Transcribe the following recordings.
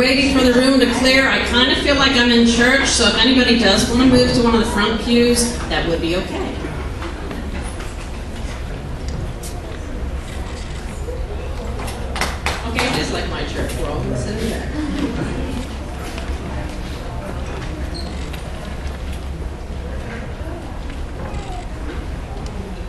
waiting for the room to clear, I kind of feel like I'm in church, so if anybody does want to move to one of the front pews, that would be okay. Okay, just like my church, we're all going to sit in there.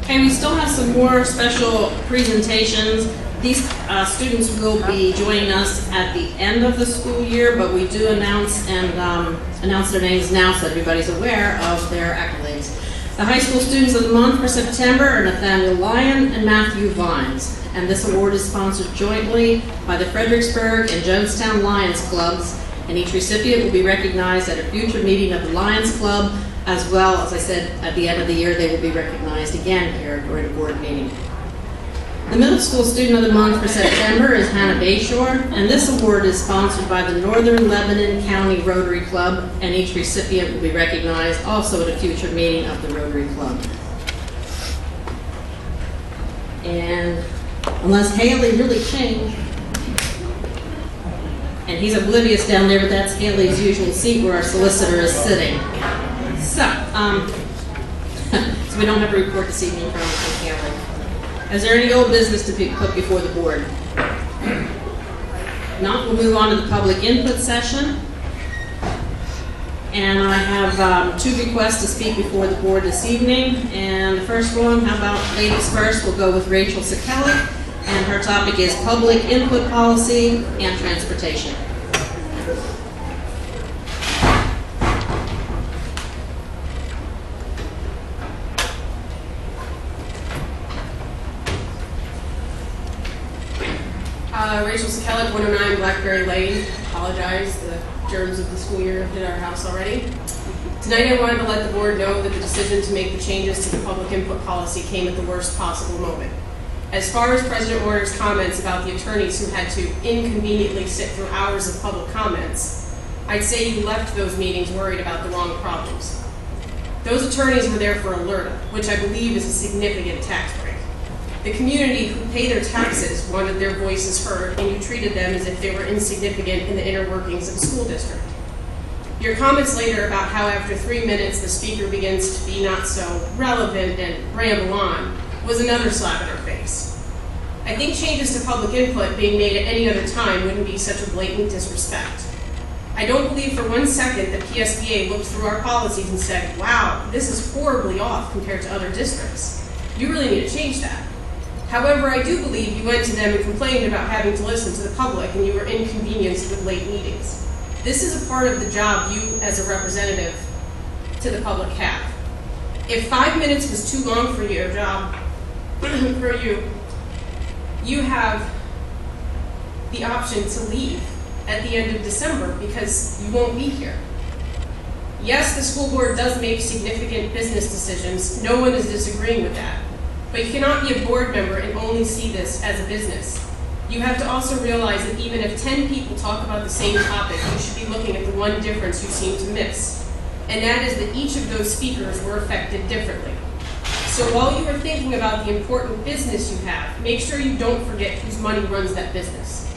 Okay, we still have some more special presentations. These students will be joining us at the end of the school year, but we do announce their names now so everybody's aware of their accolades. The high school students of the month for September are Nathaniel Lyon and Matthew Vines, and this award is sponsored jointly by the Fredericksburg and Jonestown Lions Clubs, and each recipient will be recognized at a future meeting of the Lions Club, as well as I said, at the end of the year they will be recognized again here during a board meeting. The middle school student of the month for September is Hannah Bayshore, and this award is sponsored by the Northern Lebanon County Rotary Club, and each recipient will be recognized also at a future meeting of the Rotary Club. And unless Haley really changed, and he's oblivious down there, but that's Haley's usual seat where our solicitor is sitting. So we don't have a report this evening from Haley. Is there any old business to be put before the board? If not, we'll move on to the public input session. And I have two requests to speak before the board this evening. And the first one, how about ladies first? We'll go with Rachel Sekelic, and her topic is public input policy and transportation. Rachel Sekelic, 109 Blackberry Lane. Apologize, the germs of the school year hit our house already. Tonight I wanted to let the board know that the decision to make the changes to the public input policy came at the worst possible moment. As far as President Warner's comments about the attorneys who had to inconveniently sit through hours of public comments, I'd say you left those meetings worried about the wrong problems. Those attorneys were there for alerta, which I believe is a significant tax break. The community who pay their taxes wanted their voices heard, and you treated them as if they were insignificant in the inner workings of the school district. Your comments later about how after 3 minutes the speaker begins to be not so relevant and ramble on was another slap in our face. I think changes to public input being made at any other time wouldn't be such a blatant disrespect. I don't believe for 1 second that PSBA looked through our policies and said, wow, this is horribly off compared to other districts. You really need to change that. However, I do believe you went to them and complained about having to listen to the public and you were inconvenienced with late meetings. This is a part of the job you, as a representative to the public, have. If 5 minutes was too long for your job, you have the option to leave at the end of December because you won't be here. Yes, the school board does make significant business decisions. No one is disagreeing with that. But you cannot be a board member and only see this as a business. You have to also realize that even if 10 people talk about the same topic, you should be looking at the one difference you seem to miss. And that is that each of those speakers were affected differently. So while you are thinking about the important business you have, make sure you don't forget whose money runs that business.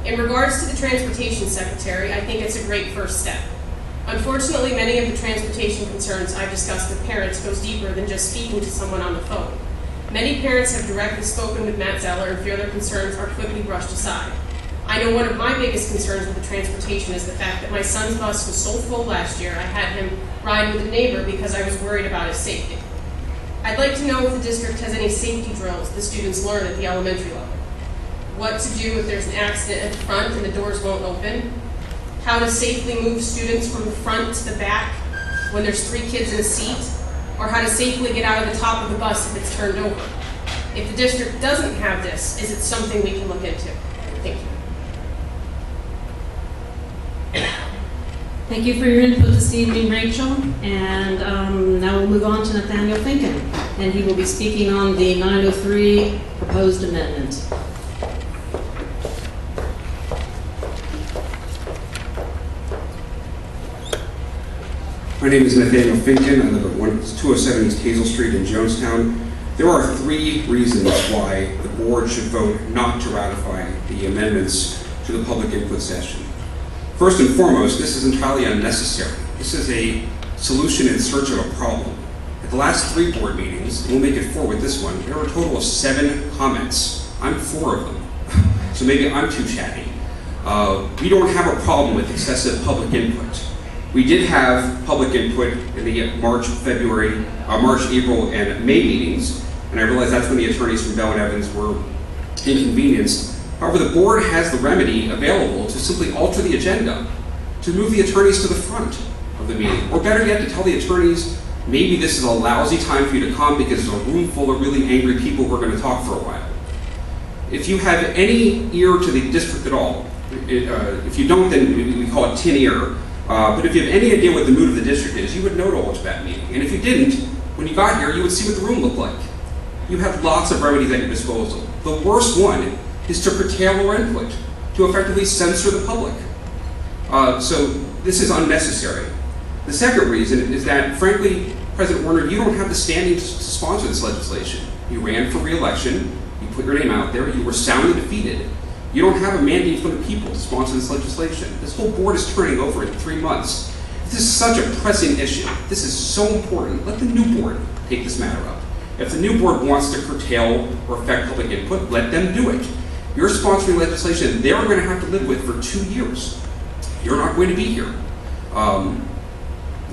In regards to the transportation secretary, I think it's a great first step. Unfortunately, many of the transportation concerns I've discussed with parents goes deeper than just speaking to someone on the phone. Many parents have directly spoken with Matt Zeller and fear their concerns are quickly brushed aside. I know one of my biggest concerns with the transportation is the fact that my son's bus was so full last year I had him ride with a neighbor because I was worried about his safety. I'd like to know if the district has any safety drills the students learn at the elementary level. What to do if there's an accident at the front and the doors won't open. How to safely move students from the front to the back when there's 3 kids in a seat, or how to safely get out of the top of the bus if it's turned over. If the district doesn't have this, is it something we can look into? Thank you. Thank you for your input this evening, Rachel. And now we'll move on to Nathaniel Finken, and he will be speaking on the 903 proposed amendment. My name is Nathaniel Finken. I live at 207 East Hazel Street in Jonestown. There are 3 reasons why the board should vote not to ratify the amendments to the public input session. First and foremost, this is entirely unnecessary. This is a solution in search of a problem. At the last 3 board meetings, and we'll make it 4 with this one, there were a total of 7 comments. I'm 4 of them, so maybe I'm too chatty. We don't have a problem with excessive public input. We did have public input in the March, April, and May meetings, and I realize that's when the attorneys from Bell and Evans were inconvenienced. However, the board has the remedy available to simply alter the agenda, to move the attorneys to the front of the meeting, or better yet, to tell the attorneys, maybe this is a lousy time for you to come because there's a room full of really angry people who are going to talk for a while. If you have any ear to the district at all, if you don't, then we call it tin ear, but if you have any idea what the mood of the district is, you would know to watch that meeting. And if you didn't, when you got here, you would see what the room looked like. You have lots of remedies at your disposal. The worst one is to curtail our input, to effectively censor the public. So this is unnecessary. The second reason is that, frankly, President Warner, you don't have the standing to sponsor this legislation. You ran for re-election, you put your name out there, you were soundly defeated. You don't have a mandate from the people to sponsor this legislation. This whole board is turning over in 3 months. This is such a pressing issue. This is so important. Let the new board take this matter up. If the new board wants to curtail or affect public input, let them do it. You're sponsoring legislation they're going to have to live with for 2 years. You're not going to be here.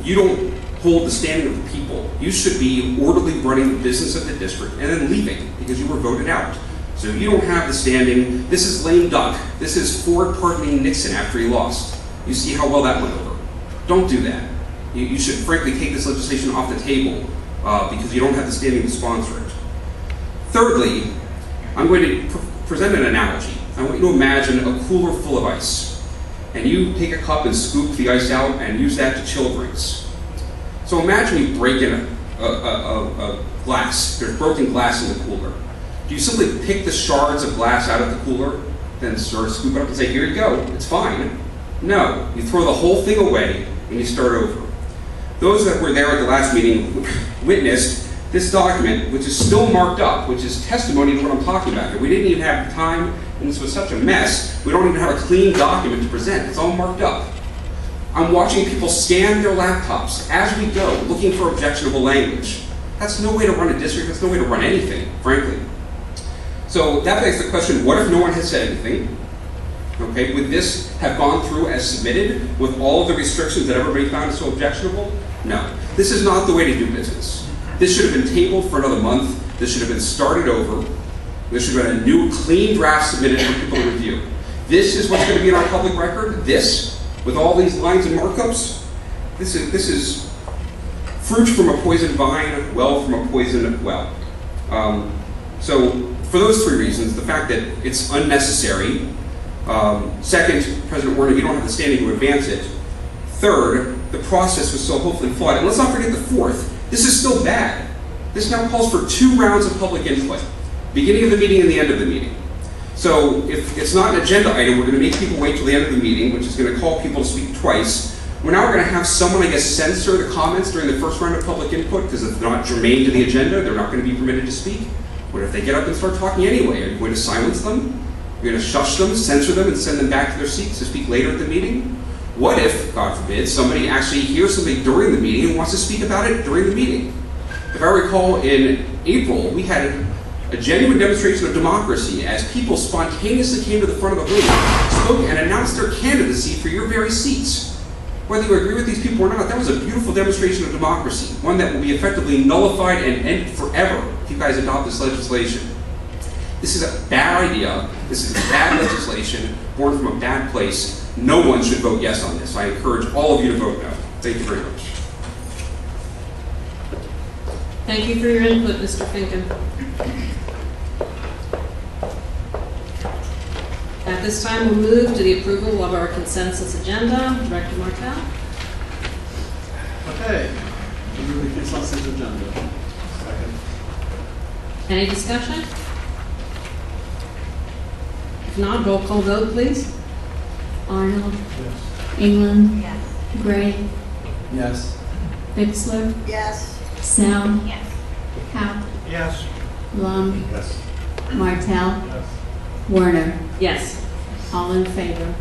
You don't hold the standing of the people. You should be orderly running the business of the district and then leaving because you were voted out. So you don't have the standing. This is lame duck. This is Ford pardoning Nixon after he lost. You see how well that went over. Don't do that. You should frankly take this legislation off the table because you don't have the standing to sponsor it. Thirdly, I'm going to present an analogy. I want you to imagine a cooler full of ice. And you take a cup and scoop the ice out and use that to chill drinks. So imagine you break in a glass. There's broken glass in the cooler. Do you simply pick the shards of glass out of the cooler, then sort of scoop it up and say, here you go, it's fine? No, you throw the whole thing away and you start over. Those that were there at the last meeting witnessed this document, which is still marked up, which is testimony to what I'm talking about here. We didn't even have time, and this was such a mess, we don't even have a clean document to present. It's all marked up. I'm watching people scan their laptops as we go, looking for objectionable language. That's no way to run a district, that's no way to run anything, frankly. So that begs the question, what if no one has said anything? Okay, would this have gone through as submitted with all of the restrictions that everybody found so objectionable? No. This is not the way to do business. This should have been tabled for another month. This should have been started over. There should have been a new, clean draft submitted for people to review. This is what's going to be in our public record? This, with all these lines and markups? This is fruit from a poisoned vine, well from a poisoned well. So for those 3 reasons, the fact that it's unnecessary. Second, President Warner, you don't have the standing to advance it. Third, the process was so hopefully flawed. And let's not forget the fourth. This is still bad. This now calls for 2 rounds of public input, beginning of the meeting and the end of the meeting. So if it's not an agenda item, we're going to make people wait till the end of the meeting, which is going to call people to speak twice. We're now going to have someone, I guess, censor the comments during the first round of public input because if they're not germane to the agenda, they're not going to be permitted to speak. What if they get up and start talking anyway? Are you going to silence them? You're going to shush them, censor them, and send them back to their seats to speak later at the meeting? What if, God forbid, somebody actually hears something during the meeting and wants to speak about it during the meeting? If I recall, in April, we had a genuine demonstration of democracy as people spontaneously came to the front of the room, spoke, and announced their candidacy for your very seats. Whether you agree with these people or not, that was a beautiful demonstration of democracy, one that will be effectively nullified and end forever if you guys adopt this legislation. This is a bad idea. This is bad legislation, born from a bad place. No one should vote yes on this. I encourage all of you to vote no. Thank you very much. Thank you for your input, Mr. Finken. At this time, we'll move to the approval of our consensus agenda. Director Martel. Okay. Move the consensus agenda. Second. Any discussion? If not, roll call vote, please. Arnold, Yes. England, Yes. Gray, Yes. Bixler, Yes. Snell, Yes. Howe, Yes. Lum, Yes. Martell, Yes. Warner, Yes. all in favor.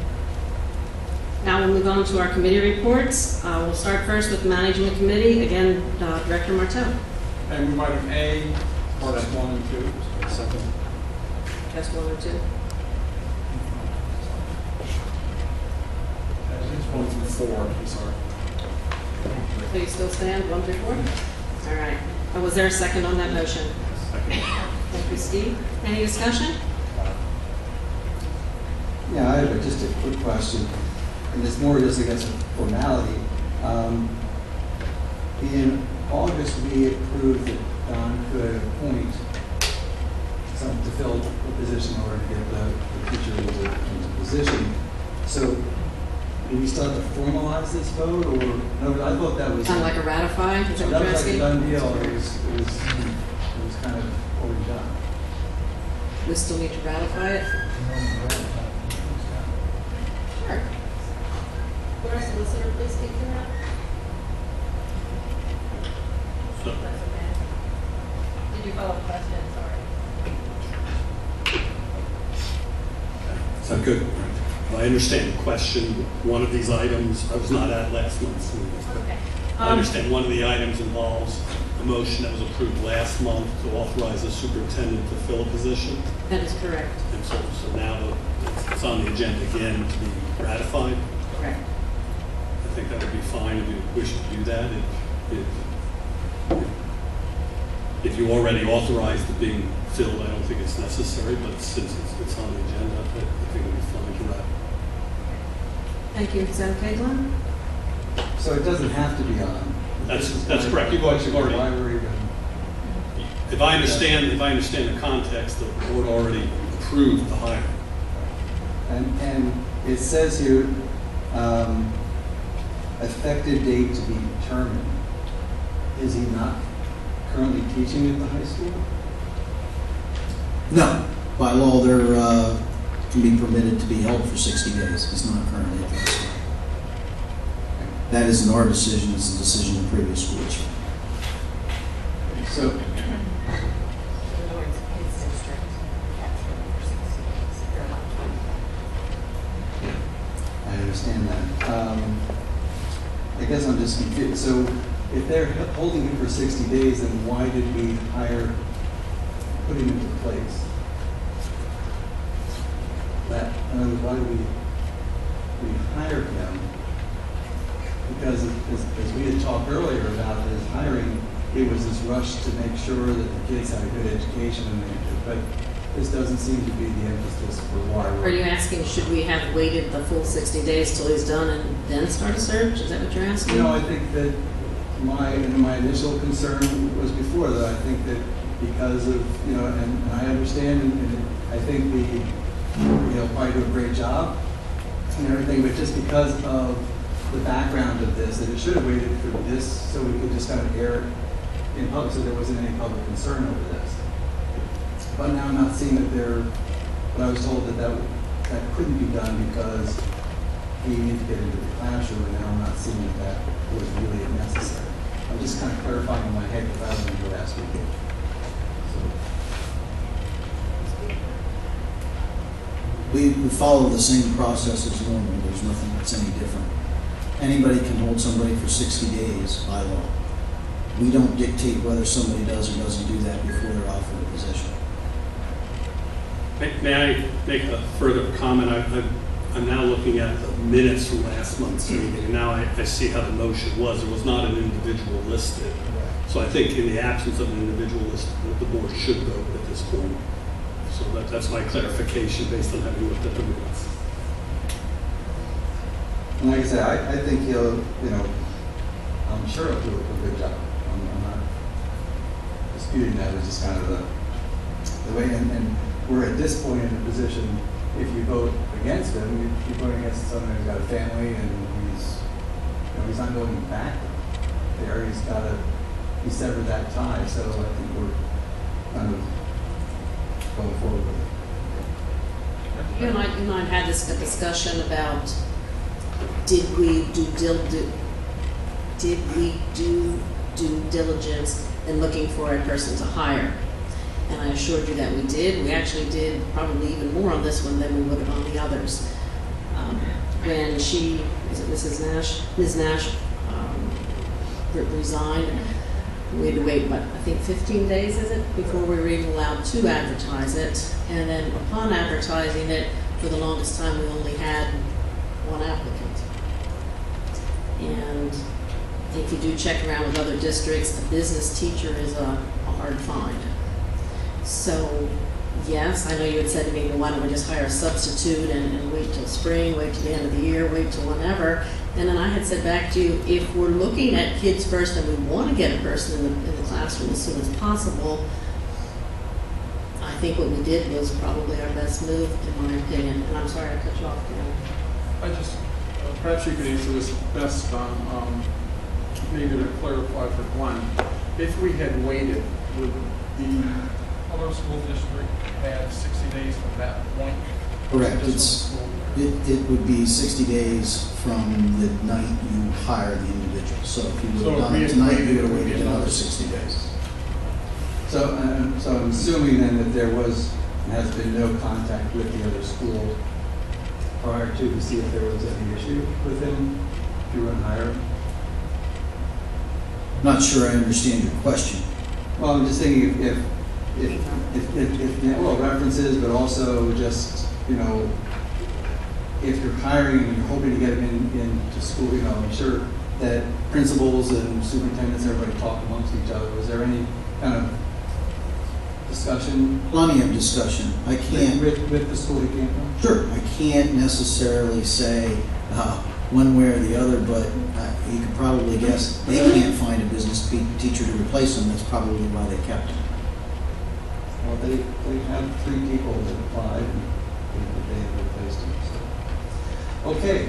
Now now we'll move on to our committee reports. We'll start first with Management Committee. Again, Director Martel. Okay, move item A, part F 1 and 2. Second. Just 1 or 2. It's 1 through 4, I'm sorry. So you still stand 1 through 4? All right. Was there a second on that motion? Second. Thank you, Steve. Any discussion? Yeah, I have just a quick question, and it's more just, I guess, a formality. In August, we approved that Don could appoint someone to fill the position in order to get the teacher into position. So, do we still have to formalize this vote, or no? I thought that was Kind of like a ratify? Is that what that you're was like a asking? done deal. It was kind of already done. We still need to ratify it? Sure. Would our solicitor please speak to that? That's okay. Did you follow the question? Sorry. So good. Well, I understand the question. One of these items, I was not at last month's meeting. Okay. I understand one of the items involves a motion that was approved last month to authorize the superintendent to fill a position. That is correct. And so now it's on the agenda again to be ratified. Correct. I think that would be fine if you wish to do that. If you already authorized it being filled, I don't think it's necessary, but since it's on the agenda, I think it would be fine to ratify. Thank you. Is that okay, Glenn? So it doesn't have to be on. That's correct. You've already. Why we're even. If I understand the context, the board already approved the hire. And it says here, effective date to be determined. Is he not currently teaching at the high school? No, by law, they're can be permitted to be held for 60 days. He's not currently at the high school. That isn't our decision, it's the decision of the previous school district. So, I understand that. I guess I'm just confused. So, if they're holding him for 60 days, then why did we put him into place? Why did we hire him? Because as we had talked earlier about his hiring, it was this rush to make sure that the kids had a good education, but this doesn't seem to be the emphasis for why we're. Are you asking, should we have waited the full 60 days till he's done and then start a search? Is that what you're asking? No, I think that my initial concern was before that. I think that because of, and I understand, and I think we, probably do a great job and everything, but just because of the background of this, that it should have waited for this so we could just kind of air it in public so there wasn't any public concern over this. But now I'm not seeing that but I was told that couldn't be done because he needed to get into the classroom, and now I'm not seeing that was really necessary. I'm just kind of clarifying in my head because I wasn't here last week. We follow the same process as normal. There's nothing that's any different. Anybody can hold somebody for 60 days by law. We don't dictate whether somebody does or doesn't do that before they're offered a position. May I make a further comment? I'm now looking at the minutes from last month's meeting, and now I see how the motion was. There was not an individual listed. So I think in the absence of an individual listed, the board should vote at this point. So that's my clarification based on having looked at the minutes. And like I said, I think he'll, I'm sure he'll do a good job. I'm not disputing that. It's just kind of the way, and we're at this point in a position, if you vote against him, you're voting against someone who's got a family and he's not going back there. He severed that tie, so I think we're kind of going forward with it. You and I had this discussion about did we do due diligence in looking for a person to hire? And I assured you that we did. We actually did probably even more on this one than we would have on the others. Are when she, is it Ms. Nash resigned, we had to wait, what, I think 15 days, is it, before we were even allowed to advertise it. And then upon advertising it, for the longest time, we only had one applicant. And if you do check around with other districts, a business teacher is a hard find. So, yes, I know you had said to me, well, why don't we just hire a substitute and wait till spring, wait till the end of the year, wait till whenever. And then I had said back to you, if we're looking at kids first and we want to get a person in the classroom as soon as possible, I think what we did was probably our best move, in my opinion. And I'm sorry I cut you off, Dan. I just, perhaps you could answer this best on, maybe to clarify for Glenn. If we had waited, would the other school district have 60 days from that point? Correct. Just from the school year? It would be 60 days from the night you hire the individual. So if you would So have done if it we tonight, had you would have waited, waited it would be another 60 days. So I'm assuming then that there was, and has been no contact with the other school prior to see if there was any issue with him, if you were going to hire him? Not sure I understand your question. Well, I'm just thinking if well, references, but also just, you know, if you're hiring and you're hoping to get them into school, you know, I'm sure that principals and superintendents, everybody talk amongst each other. Was there any kind of discussion? Plenty of discussion. I can't. With the school he came from? Sure, I can't necessarily say one way or the other, but you could probably guess they can't find a business teacher to replace him. That's probably why they kept him. Well, they had 3 people that applied and they had replaced him. So. Okay.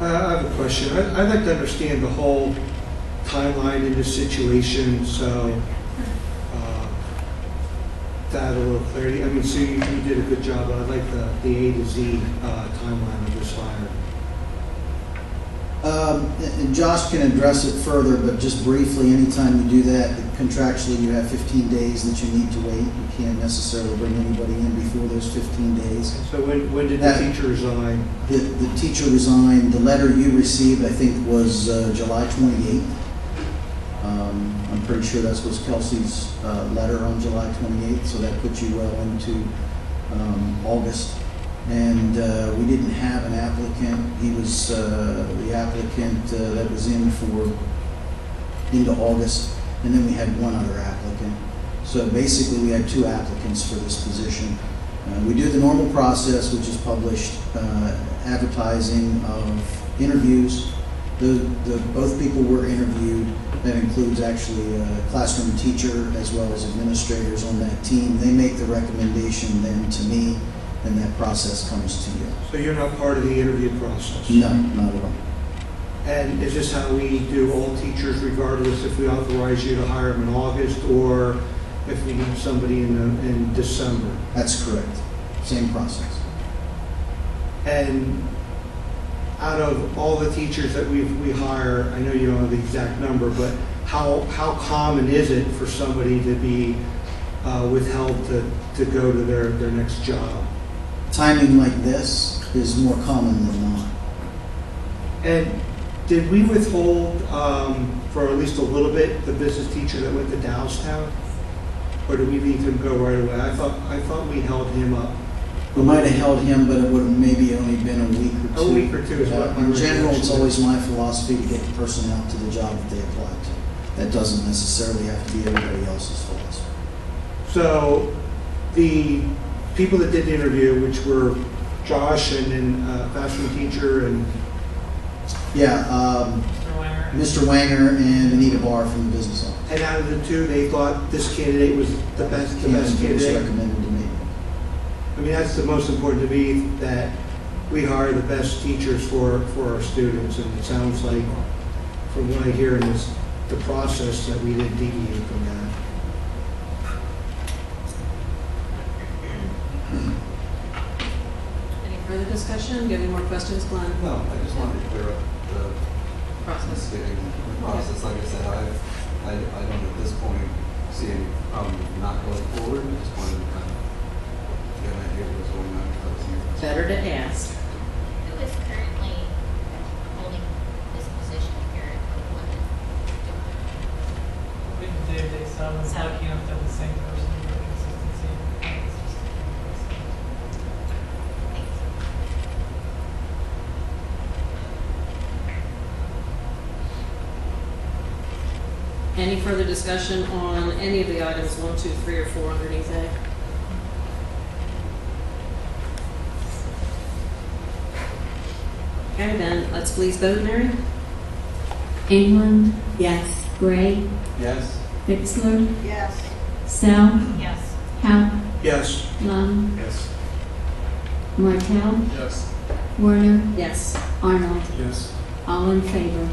I have a question. I'd like to understand the whole timeline in this situation, so to add a little clarity. I mean, so you did a good job. I'd like the A to Z timeline of this hire. And Josh can address it further, but just briefly, anytime you do that, contractually you have 15 days that you need to wait. You can't necessarily bring anybody in before those 15 days. So when did the teacher resign? The teacher resigned. The letter you received, I think, was July 28th. I'm pretty sure that was Kelsey's letter on July 28th, so that puts you well into August. And we didn't have an applicant. He was the applicant that was into August, and then we had one other applicant. So basically we had 2 applicants for this position. We do the normal process, which is published advertising of interviews. Both people were interviewed. That includes actually a classroom teacher as well as administrators on that team. They make the recommendation then to me, and that process comes to you. So you're not part of the interview process? No, not at all. And is this how we do all teachers, regardless if we authorize you to hire them in August or if we need somebody in December? That's correct. Same process. And out of all the teachers that we hire, I know you don't know the exact number, but how common is it for somebody to be withheld to go to their next job? Timing like this is more common than not. And did we withhold for at least a little bit the business teacher that went to Dowstown? Or did we leave him go right away? I thought we held him up. We might have held him, but it would have maybe only been a week or 2. A week or 2 is what my In general, recollection it's is. always my philosophy to get the person out to the job that they applied to. That doesn't necessarily have to be everybody else's philosophy. So the people that did the interview, which were Josh and then classroom teacher and Yeah, Mr. Wanger and Anita Barr from the business office. and out of the 2, they thought this candidate was the best It was candidate. recommended to me. I mean, that's the most important to me, that we hire the best teachers for our students, and it sounds like, from what I hear in the process, that we didn't deviate from that. Any further discussion? Do you have any more questions, Glenn? No, I just wanted to clear up the Process. process. Like I said, I don't at this point see any problem with not going forward. I just wanted to kind of get an idea of what's going on. Better to ask. Who is currently was how do you know if they're the same person for consistency? Any further discussion on any of the items 1, 2, 3, or 4 underneath A? Okay, then let's please vote, Mary. England, Yes. Gray, Yes? Bixler, Yes. Sell, Yes. Howe, Yes. Lund, Yes. Martell, Yes. Werner, Yes. Arnold. Yes. All in favor.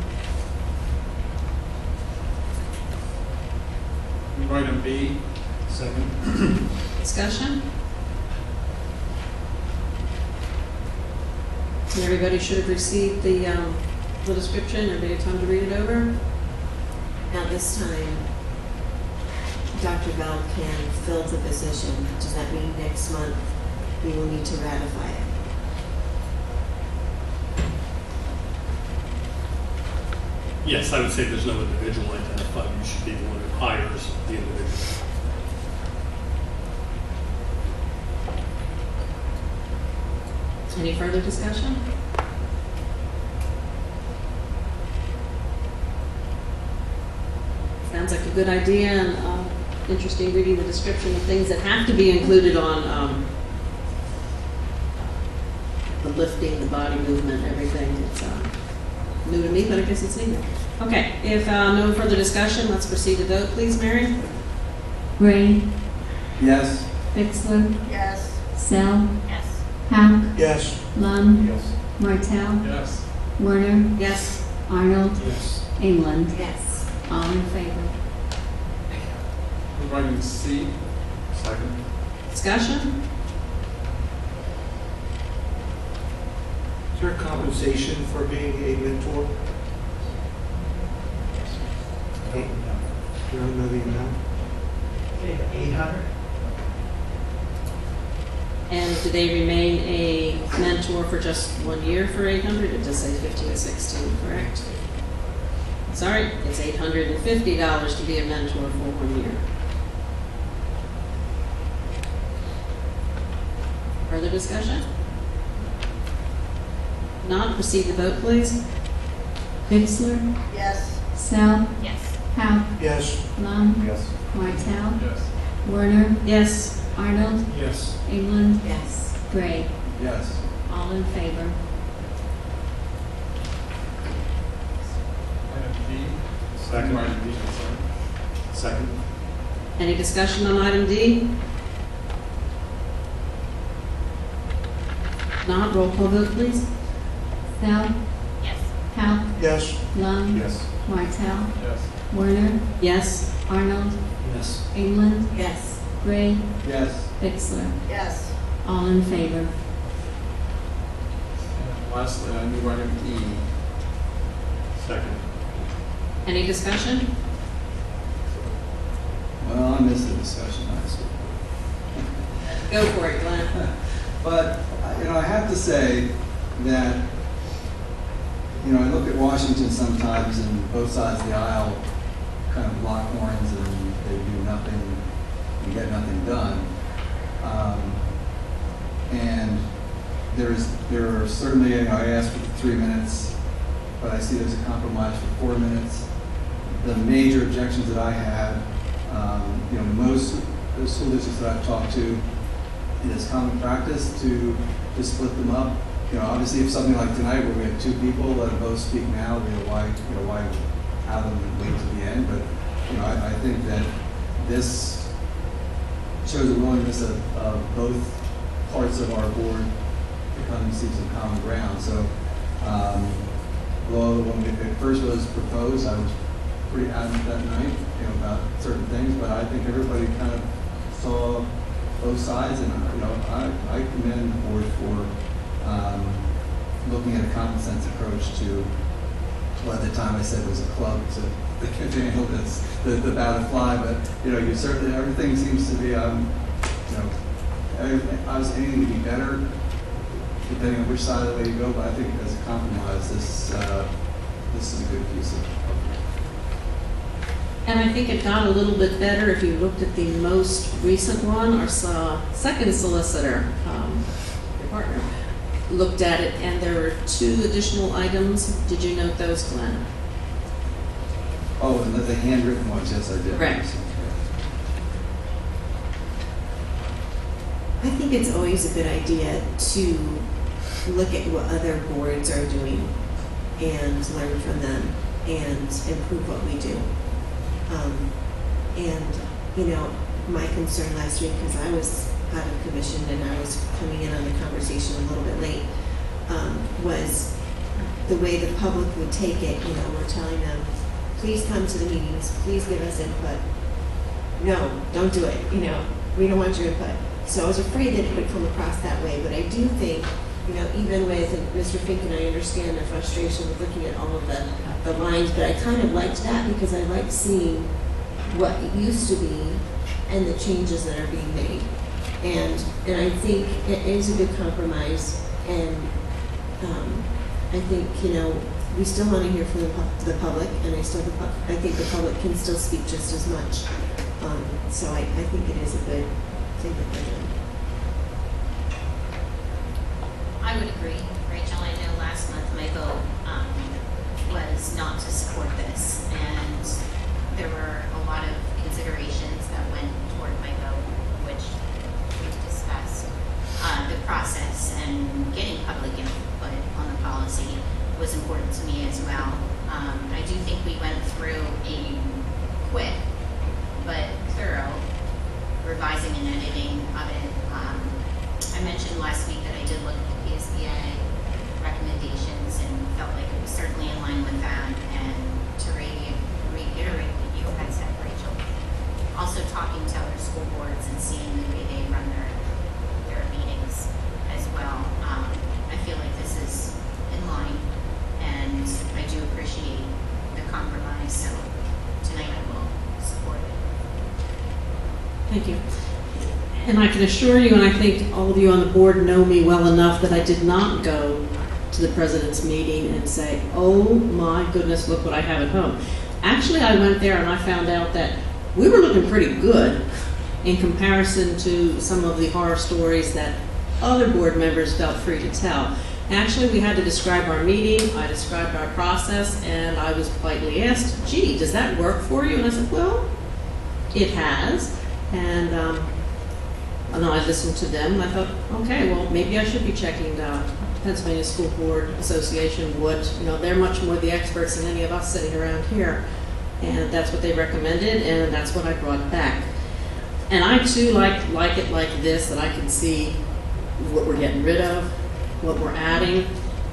Move item B. Second. Discussion? And everybody should have received the description. Everybody had time to read it over? Now, this time, Dr. Bell can fill the position. Does that mean next month we will need to ratify it? Yes, I would say there's no individual identified. You should be the one who hires the individual. Any further discussion? Sounds like a good idea and interesting reading the description of things that have to be included on the lifting, the body movement, everything. It's new to me, but I guess it's needed. Okay, if no further discussion, let's proceed to vote, please, Mary. Gray, Yes? Bixler, Yes. Sell, Yes. Howe, Yes. Lund, Yes. Martell, Yes. Werner, Yes. Arnold, Yes. England. Yes. All in favor. Move item C. Second. Discussion? Is there compensation for being a mentor? Do you know the amount? 800? And do they remain a mentor for just 1 year for 800? It does say 15, 16, correct? Sorry, it's $850 to be a mentor for 1 year. Further discussion? Not, proceed to vote, please. Bixler, Yes. Sell, Yes. Howe, Yes. Lund, Yes. Martell, Yes. Werner, Yes. Arnold, Yes. England, Yes. Gray. Yes. All in favor. Item D. Second. Move item D, I'm sorry. Second. Any discussion on item D? Not, roll call vote, please. Sell, Yes. Howe, Yes. Lund, Yes. Martell, Yes. Werner, Yes. Arnold, Yes. England, Yes. Gray, Yes. Bixler. Yes. All in favor. And lastly, I move item E. Second. Any discussion? Well, I missed the discussion last week. Go for it, Glenn. But, I have to say that, I look at Washington sometimes and both sides of the aisle kind of lock horns and they do nothing and get nothing done. And there are certainly, I asked for 3 minutes, but I see there's a compromise for 4 minutes. The major objections that I had, most of the school districts that I've talked to, it is common practice to split them up. Obviously, if something like tonight where we have 2 people that both speak now, why have them wait to the end? But I think that this shows a willingness of both parts of our board to come and see some common ground. So, although when it first was proposed, I was pretty adamant that night, about certain things, but I think everybody kind of saw both sides, and I commend the board for looking at a common sense approach to. Well, at the time I said it was a club to handle this, the battle fly, but you certainly everything seems to be obviously anything to be better depending on which side of the way you go. But I think as a compromise, this is a good piece of. And I think it got a little bit better if you looked at the most recent one. Our second solicitor, your partner, looked at it, and there were 2 additional items. Did you note those, Glenn? Oh, and the handwritten ones, yes, I did. Correct. I think it's always a good idea to look at what other boards are doing and learn from them and improve what we do. And, you know, my concern last week, because I was out of commission and I was coming in on the conversation a little bit late, was the way the public would take it. You know, we're telling them, please come to the meetings, please give us input. No, don't do it, you know, we don't want your input. So I was afraid that it would come across that way, but I do think, you know, even with Mr. Fink, and I understand the frustration with looking at all of the lines, but I kind of liked that because I liked seeing what it used to be and the changes that are being made. And I think it is a good compromise, and I think, you know, we still want to hear from the public, and I think the public can still speak just as much. So I think it is a good thing that they're doing. I would agree, Rachel. I know last month my vote was not to support this, and there were a lot of considerations that went toward my vote, which we've discussed. The process and getting public input on the policy was important to me as well. I do think we went through a quick but thorough revising and editing of it. I mentioned last week that I did look at the PSBA recommendations and felt like it was certainly in line with that. And to reiterate what you had said, Rachel, also talking to other school boards and seeing the way they run their meetings as well. I feel like this is in line, and I do appreciate the compromise. So tonight I will support it. Thank you. And I can assure you, and I think all of you on the board know me well enough, that I did not go to the president's meeting and say, oh my goodness, look what I have at home. Actually, I went there and I found out that we were looking pretty good in comparison to some of the horror stories that other board members felt free to tell. Actually, we had to describe our meeting, I described our process, and I was politely asked, gee, does that work for you? And I said, well, it has. And then I listened to them, and I thought, okay, well, maybe I should be checking the Pennsylvania School Board Association would. You know, they're much more the experts than any of us sitting around here. And that's what they recommended, and that's what I brought back. And I, too, like it like this, that I can see what we're getting rid of, what we're adding.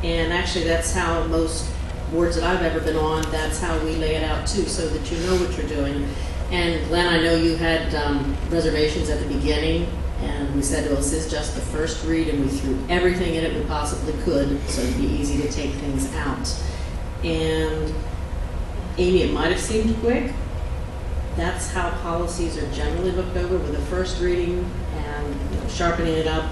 And actually, that's how most boards that I've ever been on, that's how we lay it out, too, so that you know what you're doing. And Glenn, I know you had reservations at the beginning, and we said, well, this is just the first read, and we threw everything in it we possibly could, so it'd be easy to take things out. And Amy, it might have seemed quick. That's how policies are generally looked over, with a first reading and sharpening it up,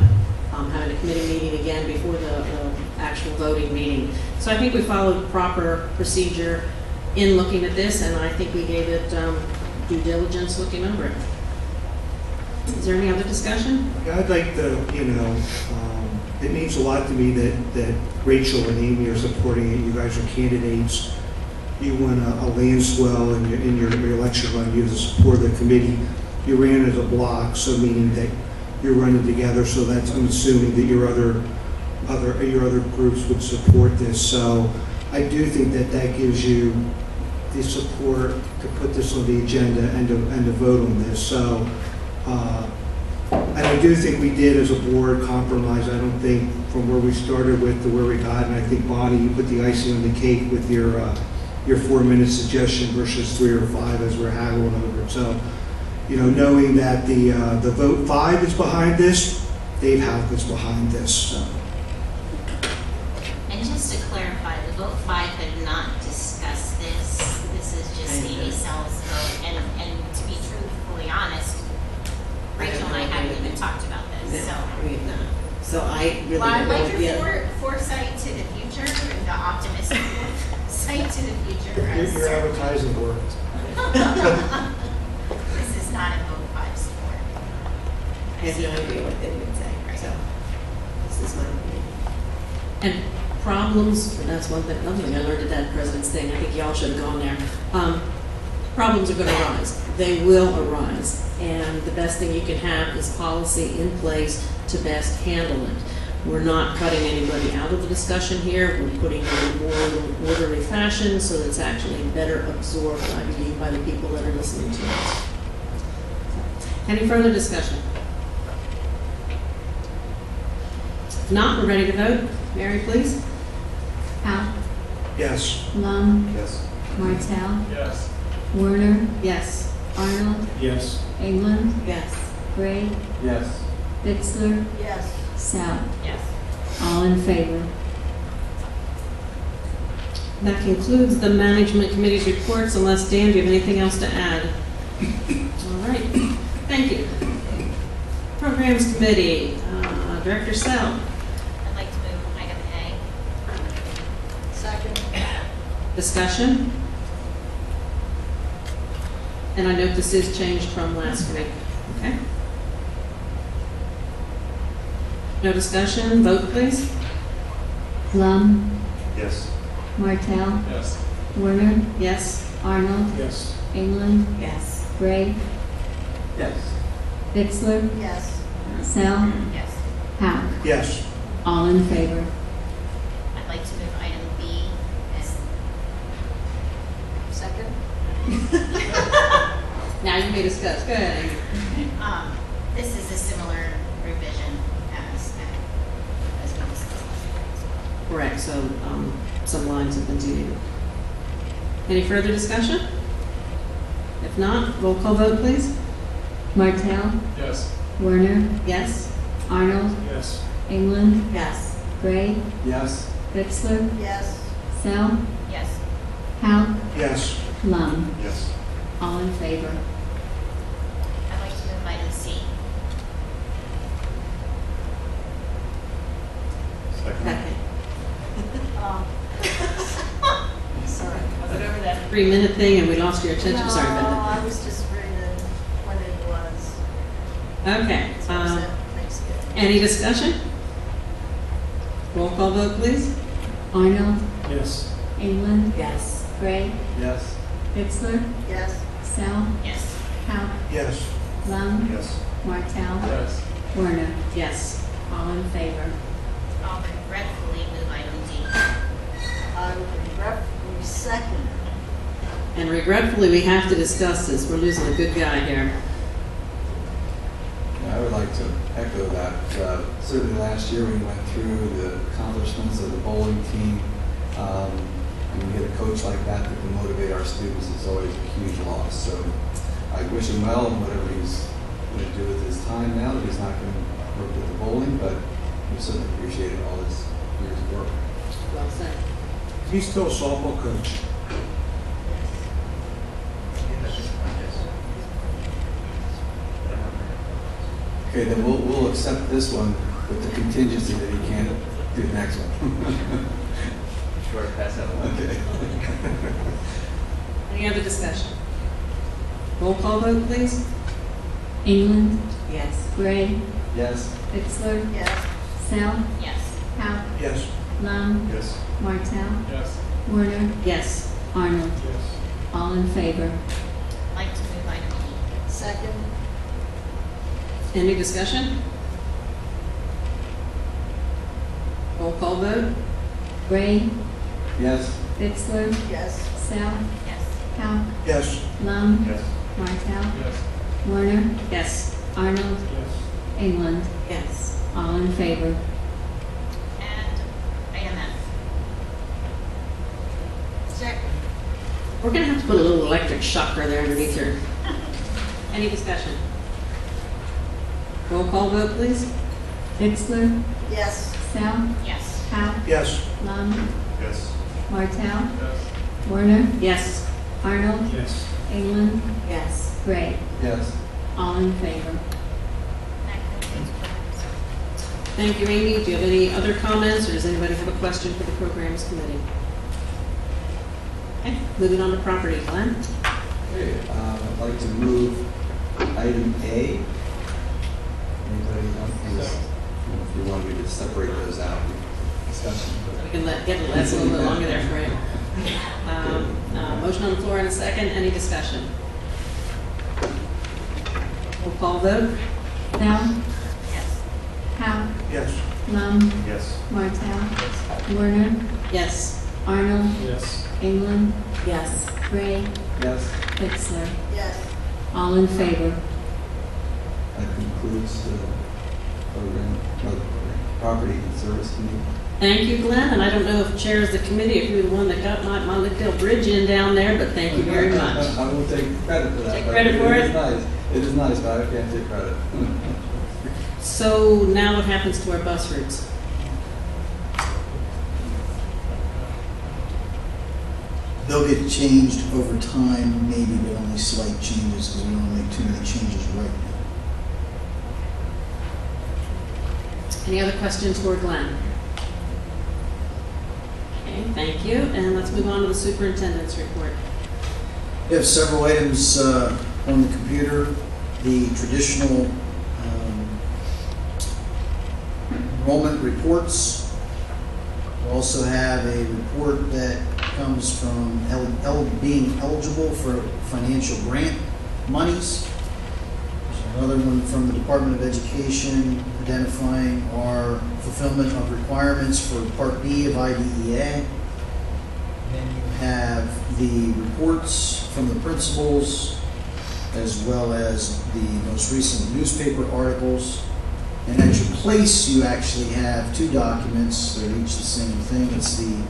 having a committee meeting again before the actual voting meeting. So I think we followed proper procedure in looking at this, and I think we gave it due diligence looking over it. Is there any other discussion? I'd like to, it means a lot to me that Rachel and Amy are supporting it. You guys are candidates. You won a land swell in your election run. You have the support of the committee. You ran as a block, so meaning that you're running together. So that's, I'm assuming that your other groups would support this. So I do think that gives you the support to put this on the agenda and to vote on this. So, and I do think we did as a board compromise. I don't think from where we started with to where we got, and I think Bonnie, you put the icing on the cake with your 4-minute suggestion versus 3 or 5 as we're haggling over it. So, knowing that the vote 5 is behind this, Dave Halkett's behind this. So. And just to clarify, the vote 5 had not discussed this. This is just Amy Sell's vote. And to be truthfully honest, Rachel and I haven't even talked about this. No, we have not. So I really well, I don't know like yet. your foresight to the future and the optimism. Sight to the future for us. Your advertising worked. This is not a vote 5 support. I have no idea what they would say, so this is my opinion. And problems, and that's one thing, another thing I learned at that president's thing, I think y'all should have gone there. Problems are gonna arise. They will arise. And the best thing you can have is policy in place to best handle it. We're not cutting anybody out of the discussion here. We're putting it in more orderly fashion so that it's actually better absorbed, I believe, by the people that are listening to us. Any further discussion? If not, we're ready to vote. Mary, please. Hal, Yes. Lum, Yes. Martell, Yes. Werner, Yes. Arnold, Yes. England, Yes. Gray, Yes. Bixler, Yes. Sal. Yes. All in favor. That concludes the management committee's reports, unless, Dan, do you have anything else to add? All right, thank you. Programs Committee, Director Sell. I'd like to move item A. Second. Discussion? And I note this is changed from last week, okay? No discussion, vote please. Lum, Yes. Martell, Yes. Werner, Yes? Arnold, Yes. England, Yes. Gray, Yes. Bixler, Yes. Sal, Yes. Hal. Yes. All in favor. I'd like to move item B as Second. Now you may discuss, go ahead, Amy. This is a similar revision as we discussed last week. Correct, so some lines have been deleted. Any further discussion? If not, roll call vote please. Martell, Yes. Werner, Yes? Arnold, Yes. England, Yes. Gray, Yes. Bixler, Yes. Sal, Yes. Hal, Yes. Lum. Yes. All in favor. I'd like to move item C. Second. Sorry, was it over that? 3-minute thing and we lost your attention, sorry No, about I was just reading when it was. that. Okay, So I said, thanks, good. any discussion? Roll call vote please. Arnold, Yes. England, Yes. Gray, Yes. Bixler, Yes. Sal, Yes. Hal, Yes. Lum, Yes. Martell, Yes. Werner. Yes. All in favor. I'll regretfully move item D. I would regretfully second. And regretfully, we have to discuss this. We're losing a good guy here. Yeah, I would like to echo that. Certainly last year we went through the accomplishments of the bowling team. And we get a coach like that that can motivate our students is always a huge loss. So I wish him well in whatever he's going to do with his time now that he's not going to work with the bowling, but we certainly appreciated all his years of work. Well said. He's still a softball coach. Okay, then we'll accept this one with the contingency that he can't do the next one. Sure, pass that along. Okay. Any other discussion? Roll call vote, please. England, Yes. Gray, Yes. Bixler, Yes. Sal, Yes. Hal, Yes. Lum, Yes. Martell, Yes. Werner, Yes. Arnold. Yes. All in favor. I'd like to move item E. Second. Any discussion? Roll call vote. Gray, Yes. Bixler, Yes. Sal, Yes. Hal, Yes. Lum, Yes. Martell, Yes. Werner, Yes. Arnold, Yes. England. Yes. All in favor. And item F. Second. We're gonna have to put a little electric shocker there underneath here. Any discussion? Roll call vote, please. Bixler, Yes. Sal, Yes. Hal, Yes. Lum, Yes. Martell, Yes. Werner, Yes. Arnold, Yes. England, Yes. Gray. Yes. All in favor. That concludes programs. Thank you, Amy. Do you have any other comments, or does anybody have a question for the Programs Committee? Moving on to property, Glenn. Okay, I'd like to move item A. Anybody want to, if you want me to separate those out, discussion. We can get a little bit longer there for it. Motion on the floor in a second. Any discussion? Roll call vote. Bell, Yes. Powell, Yes. Lund, Yes. Martell, Warner, Yes. Arnold, Yes. England, Yes. Gray, Yes, Bixler. Yes. All in favor. that concludes the program, property and service committee. Thank you, Glenn, and I don't know if chairs the committee, if you're the one that got my Lickdale Bridge in down there, but thank you very much. I will take credit for that. Take but credit for it? is nice. It is nice, but I can't take credit. So now what happens to our bus routes? They'll get changed over time, maybe, but only slight changes, because we don't make too many changes right now. Any other questions for Glenn? Okay, thank you, and let's move on to the superintendent's report. We have several items on the computer. The traditional enrollment reports. We also have a report that comes from being eligible for financial grant monies. There's another one from the Department of Education identifying our fulfillment of requirements for Part B of IDEA. Then you have the reports from the principals, as well as the most recent newspaper articles. And at your place, you actually have two documents. They're each the same thing. It's the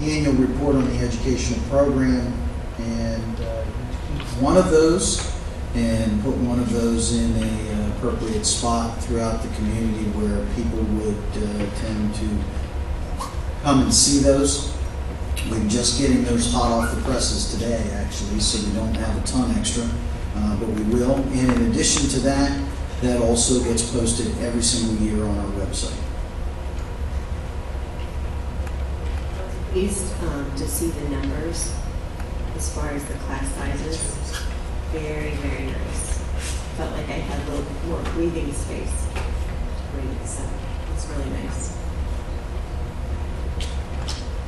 annual report on the educational program, and one of those, and put one of those in an appropriate spot throughout the community where people would tend to come and see those. We're just getting those hot off the presses today, actually, so we don't have a ton extra, but we will. And in addition to that, that also gets posted every single year on our website. Pleased to see the numbers as far as the class sizes. Very, very nice. Felt like I had a little bit more breathing space to read, so it's really nice.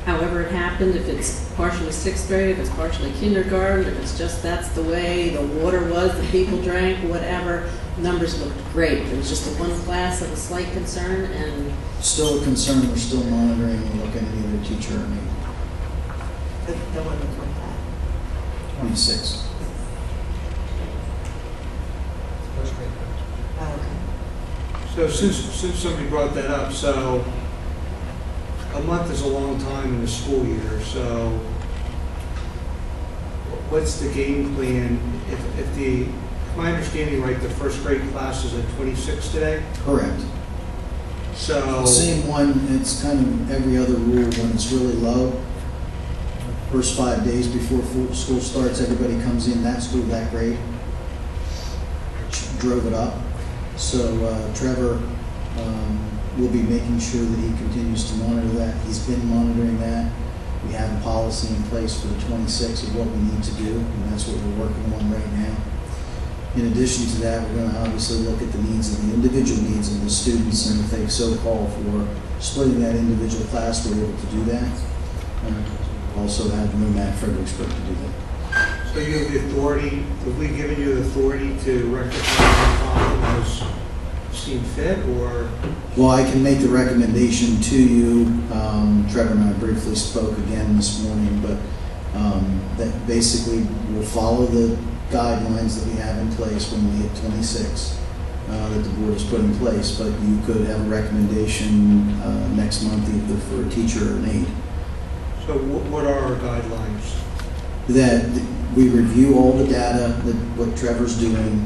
However it happened, if it's partially sixth grade, if it's partially kindergarten, if it's just that's the way the water was, the people drank, whatever, numbers looked great. It was just the one class of a slight concern, and Still a concern, we're still monitoring and looking at either teacher or me. The one with my dad. 26. Oh, okay. So since somebody brought that up, so a month is a long time in the school year, so what's the game plan? If my understanding right, the first grade class is at 26 today? Correct. So. The same one, it's kind of every other rule when it's really low. First 5 days before school starts, everybody comes in that school, that grade. Which drove it up. So Trevor will be making sure that he continues to monitor that. He's been monitoring that. We have a policy in place for the 26 of what we need to do, and that's what we're working on right now. In addition to that, we're going to obviously look at the needs of the individual needs of the students, and if they so call for splitting that individual class, we're able to do that. Also have Matt Fredericksburg to do that. So you have the authority, have we given you the authority to rectify the problem as seen fit, or? Well, I can make the recommendation to you. Trevor and I briefly spoke again this morning, but that basically will follow the guidelines that we have in place when we hit 26 that the board has put in place, but you could have a recommendation next month either for a teacher or an aide. So what are our guidelines? That we review all the data, that what Trevor's doing.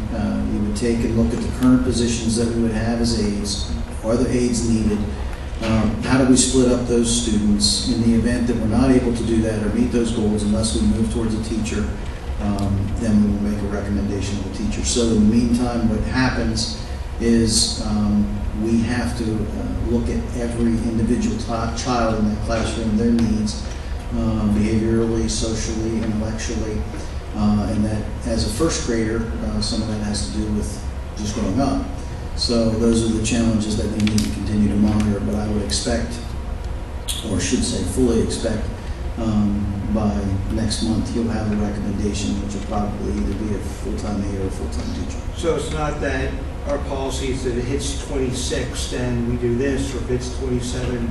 We would take and look at the current positions that we would have as aides. Are the aides needed? How do we split up those students? In the event that we're not able to do that or meet those goals unless we move towards a teacher, then we will make a recommendation of a teacher. So in the meantime, what happens is we have to look at every individual child in that classroom, their needs, behaviorally, socially, intellectually, and that as a first grader, some of that has to do with just growing up. So those are the challenges that they need to continue to monitor, but I would expect, or should say fully expect, by next month you'll have a recommendation which will probably either be a full-time aide or a full-time teacher. So it's not that our policy is that it hits 26, then we do this, or if it's 27.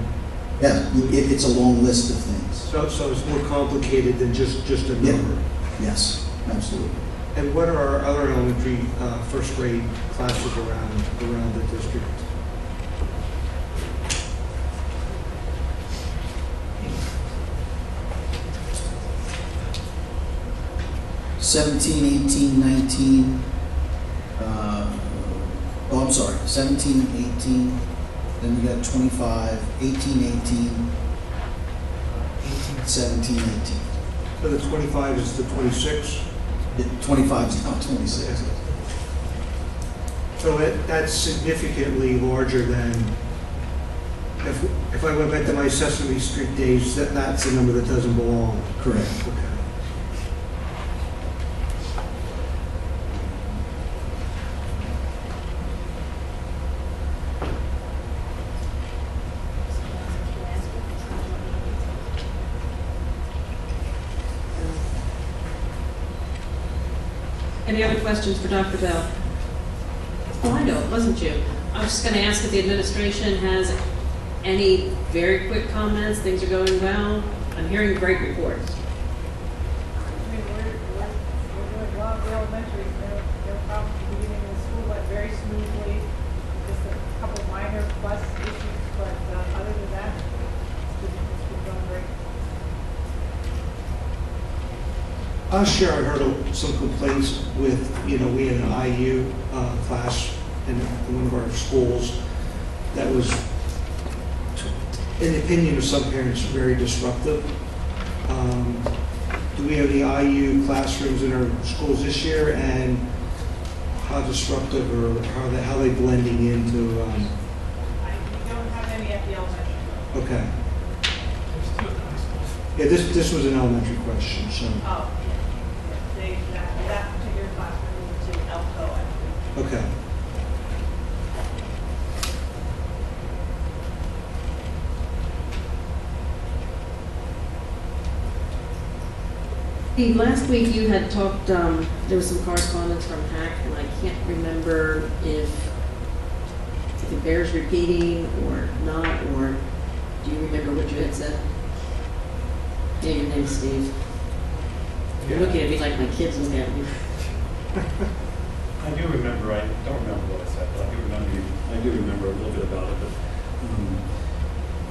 Yeah, it's a long list of things. So it's more complicated than just a Yeah. number. Yes, absolutely. And what are our other elementary first grade classes around the district? $17, $18, $19. I'm sorry, 17, 18. Then we got 25, 18, 18, 17, 18. So the 25 is the 26? 25 is not 26. So that's significantly larger than, if I went back to my Sesame Street days, that's the number that doesn't belong. Correct. Okay. Any other questions for Dr. Bell? Oh, I know, it wasn't you. I was just going to ask if the administration has any very quick comments. Things are going well. I'm hearing great reports. I mean, we're doing well at the elementary. No problems at the beginning of the school went very smoothly. Just a couple minor bus issues, but other than that, it's been going great. Last year, I heard some complaints with, we had an IU class in one of our schools that was, in the opinion of some parents, very disruptive. Do we have any IU classrooms in our schools this year, and how disruptive or how are they blending into? We don't have any at the elementary. Okay. Yeah, this was an elementary question, so. Oh, yeah. That particular classroom moved to Elko, I believe. Okay. Steve, last week you had talked, there was some correspondence from HAC, and I can't remember if it bears repeating or not, or do you remember what you had said? Yeah, your name's Steve. You're looking at me like my kids look at me. I do remember, I don't remember what I said, but I do remember a little bit about it.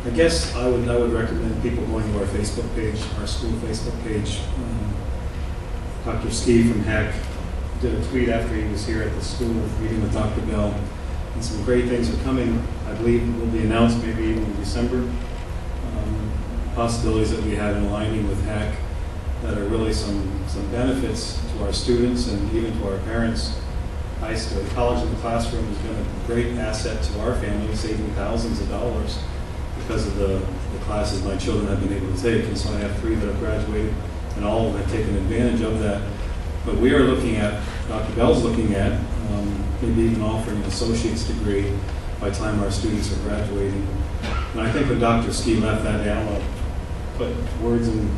But I guess I would recommend people going to our Facebook page, our school Facebook page. Dr. Ski from HAC did a tweet after he was here at the school meeting with Dr. Bell, and some great things are coming. I believe will be announced maybe even in December. Possibilities that we have in aligning with HAC that are really some benefits to our students and even to our parents. The College in the Classroom has been a great asset to our family, saving thousands of dollars because of the classes my children have been able to take. And so I have 3 that have graduated, and all of them have taken advantage of that. But we are looking at, Dr. Bell's looking at, maybe even offering an associate's degree by the time our students are graduating. And I think when Dr. Ski left that day, I don't want to put words in,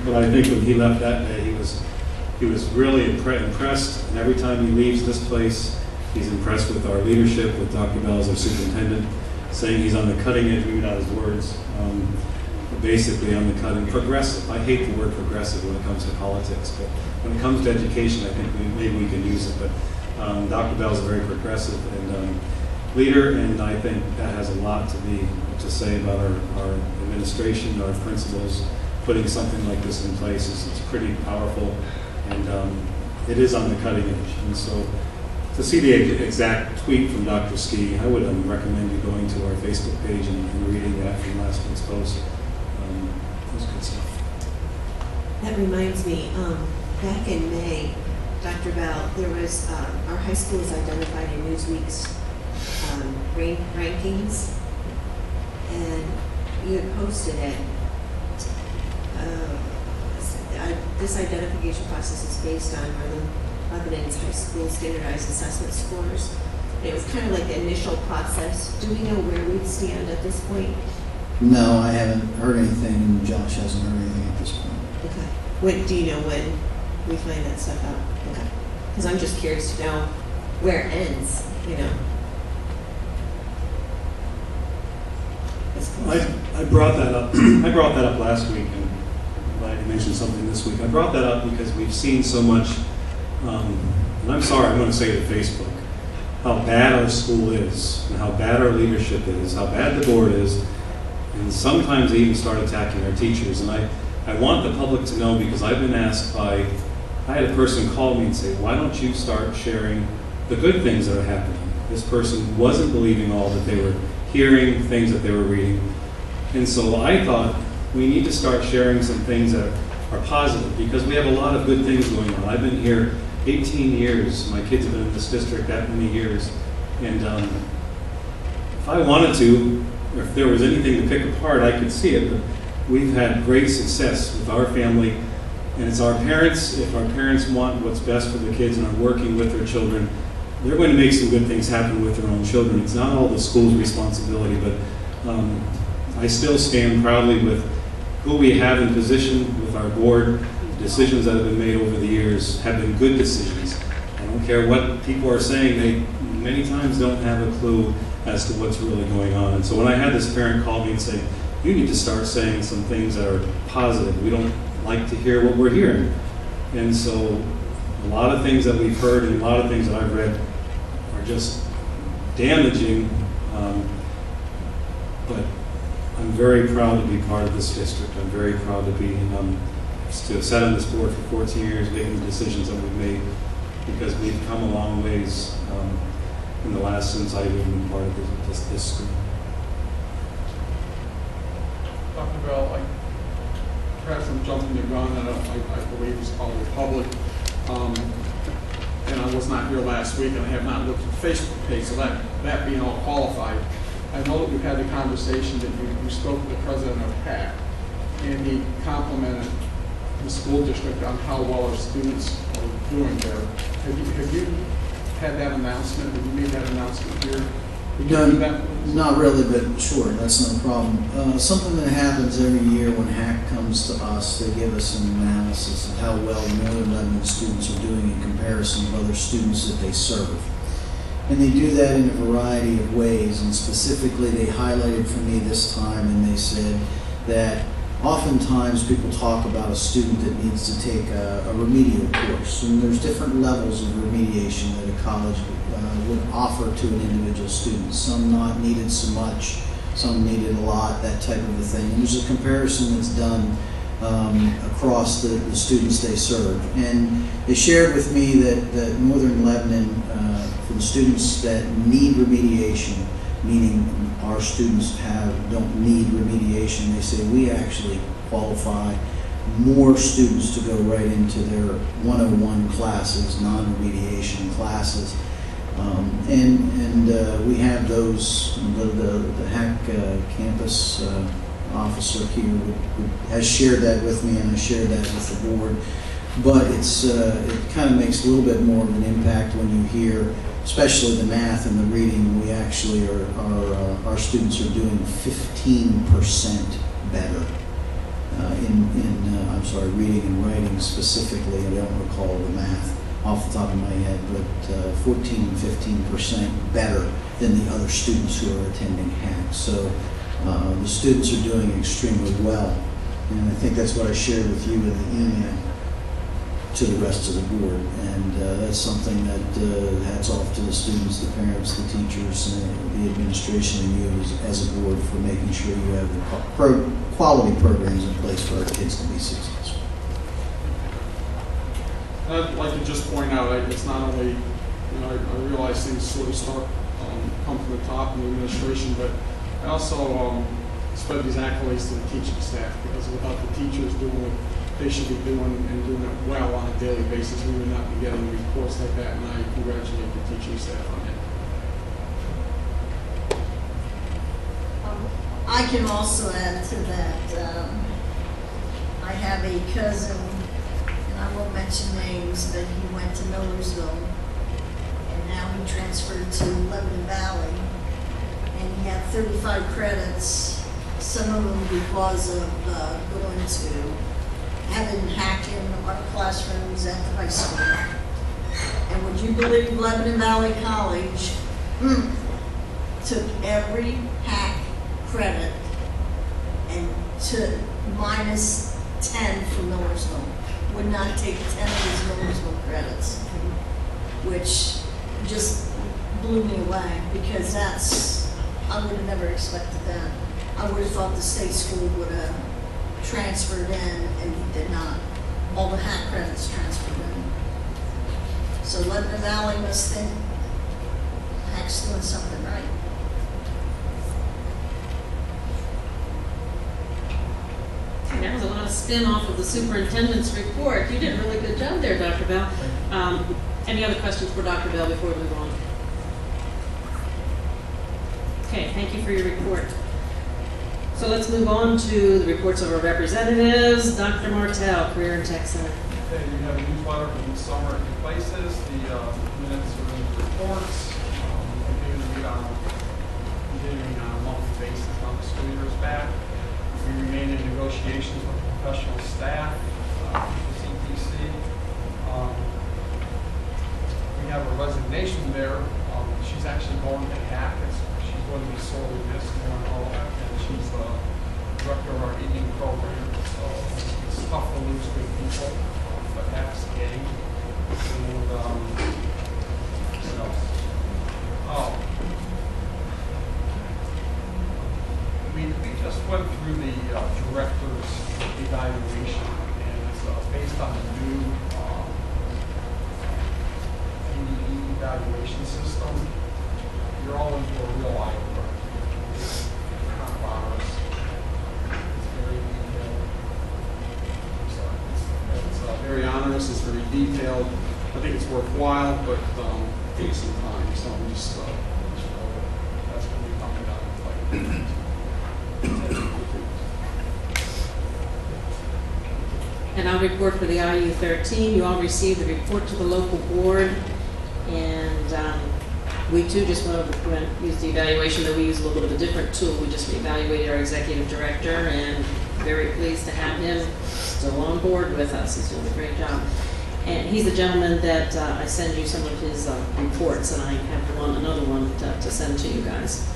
but I think when he left that day, he was really impressed. And every time he leaves this place, he's impressed with our leadership, with Dr. Bell as our superintendent, saying he's on the cutting edge, maybe not his words, but basically on the cutting, progressive. I hate the word progressive when it comes to politics, but when it comes to education, I think maybe we can use it. But Dr. Bell is a very progressive and leader, and I think that has a lot to say about our administration, our principals. Putting something like this in place is pretty powerful, and it is on the cutting edge. And so to see the exact tweet from Dr. Ski, I would recommend you going to our Facebook page and reading that from last week's post. It was good stuff. That reminds me, back in May, Dr. Bell, there was, our high school was identified in Newsweek's rankings, and you had posted it. this identification process is based on Northern Lebanon's high school standardized assessment scores. And it was kind of like the initial process. Do we know where we stand at this point? No, I haven't heard anything, and Josh hasn't heard anything at this point. Okay. When, do you know when we find that stuff out? Okay. Because I'm just curious to know where it ends, you know? I brought that up. I brought that up last week, and I mentioned something this week. I brought that up because we've seen so much, and I'm sorry, I'm going to say it to Facebook, how bad our school is, and how bad our leadership is, how bad the board is, and sometimes they even start attacking our teachers. And I want the public to know, because I've been asked by, I had a person call me and say, why don't you start sharing the good things that are happening? This person wasn't believing all that they were hearing, things that they were reading. And so I thought we need to start sharing some things that are positive, because we have a lot of good things going on. I've been here 18 years. My kids have been in this district that many years. And if I wanted to, or if there was anything to pick apart, I could see it. But we've had great success with our family. And it's our parents. If our parents want what's best for the kids and are working with their children, they're going to make some good things happen with their own children. It's not all the school's responsibility, but I still stand proudly with who we have in position with our board. Decisions that have been made over the years have been good decisions. I don't care what people are saying, they many times don't have a clue as to what's really going on. And so when I had this parent call me and say, you need to start saying some things that are positive. We don't like to hear what we're hearing. And so a lot of things that we've heard and a lot of things that I've read are just damaging, but I'm very proud to be part of this district. I'm very proud to be to have sat on this board for 14 years, making the decisions that we've made, because we've come a long ways in the last, since I've been part of this school. Dr. Bell, perhaps I'm jumping the gun, and I believe it's probably public. And I was not here last week, and I have not looked at the Facebook page, so that being all qualified, I know that we've had the conversation that you spoke to the president of PAC, and he complimented the school district on how well our students are doing there. Have you had that announcement? Have you made that announcement here? No, not really, but sure, that's no problem. Something that happens every year when HAC comes to us, they give us an analysis of how well Northern Lebanon students are doing in comparison to other students that they serve. And they do that in a variety of ways, and specifically they highlighted for me this time, and they said that oftentimes people talk about a student that needs to take a remedial course, and there's different levels of remediation that a college would offer to an individual student. Some not needed so much, some needed a lot, that type of a thing. And there's a comparison that's done across the students they serve. And they shared with me that Northern Lebanon, for the students that need remediation, meaning our students don't need remediation, they say we actually qualify more students to go right into their 101 classes, non-remediation classes. We have those, the HAC campus officer here has shared that with me, and I shared that with the board. But it kind of makes a little bit more of an impact when you hear, especially the math and the reading. We actually our students are doing 15% better I'm sorry, reading and writing specifically. I don't recall the math off the top of my head, but 14 and 15% better than the other students who are attending HAC. So the students are doing extremely well, and I think that's what I shared with you in the email to the rest of the board. And that's something that hats off to the students, the parents, the teachers, and the administration, and you as a board for making sure you have the quality programs in place for our kids to be successful. I'd like to just point out, it's not only, I realize things sort of come from the top in the administration, but I also spread these accolades to the teaching staff, because without the teachers doing what they should be doing and doing it well on a daily basis, we would not be getting reports like that, and I congratulate the teaching staff on it. I can also add to that. I have a cousin I won't mention names, but he went to Millersville, and now he transferred to Lebanon Valley, and he had 35 credits, some of them because of going to having hacked in our classrooms at the high school. And would you believe Lebanon Valley College took every hack credit and took minus 10 for Millersville? Would not take 10 of his Millersville credits, which just blew me away, because I would have never expected that. I would have thought the state school would have transferred in, and he did not. All the hack credits transferred in. So Lebanon Valley must think hack's doing something right. That was a lot of spin off of the superintendent's report. You did a really good job there, Dr. Bell. Any other questions for Dr. Bell before we move on? Okay, thank you for your report. So let's move on to the reports of our representatives. Dr. Martell, Career and Tech Center. Okay, we have a newsletter from Summer at New Places. The minutes are in the reports. Continuing on a monthly basis on the school year is back. We remain in negotiations with professional staff, the CPC. We have a resignation there. She's actually going to hack. She's going to be sorely missed going all that. And she's the director of our evening program. So it's tough to lose good people, but that's the game. And what else? Oh. We just went through the director's evaluation, and it's based on the new NDE evaluation system. You're all into a real eye-opener. It's not ours. It's very detailed. It's very onerous. It's very detailed. I think it's worthwhile, but it takes some time. So we just that's going to be coming down the pipe. And I'll report for the IU 13. You all received the report to the local board, and we too just used the evaluation, though we use a little bit of a different tool. We just evaluated our executive director, and very pleased to have him still on board with us. He's doing a great job. And he's the gentleman that I send you some of his reports, and I have another one to send to you guys.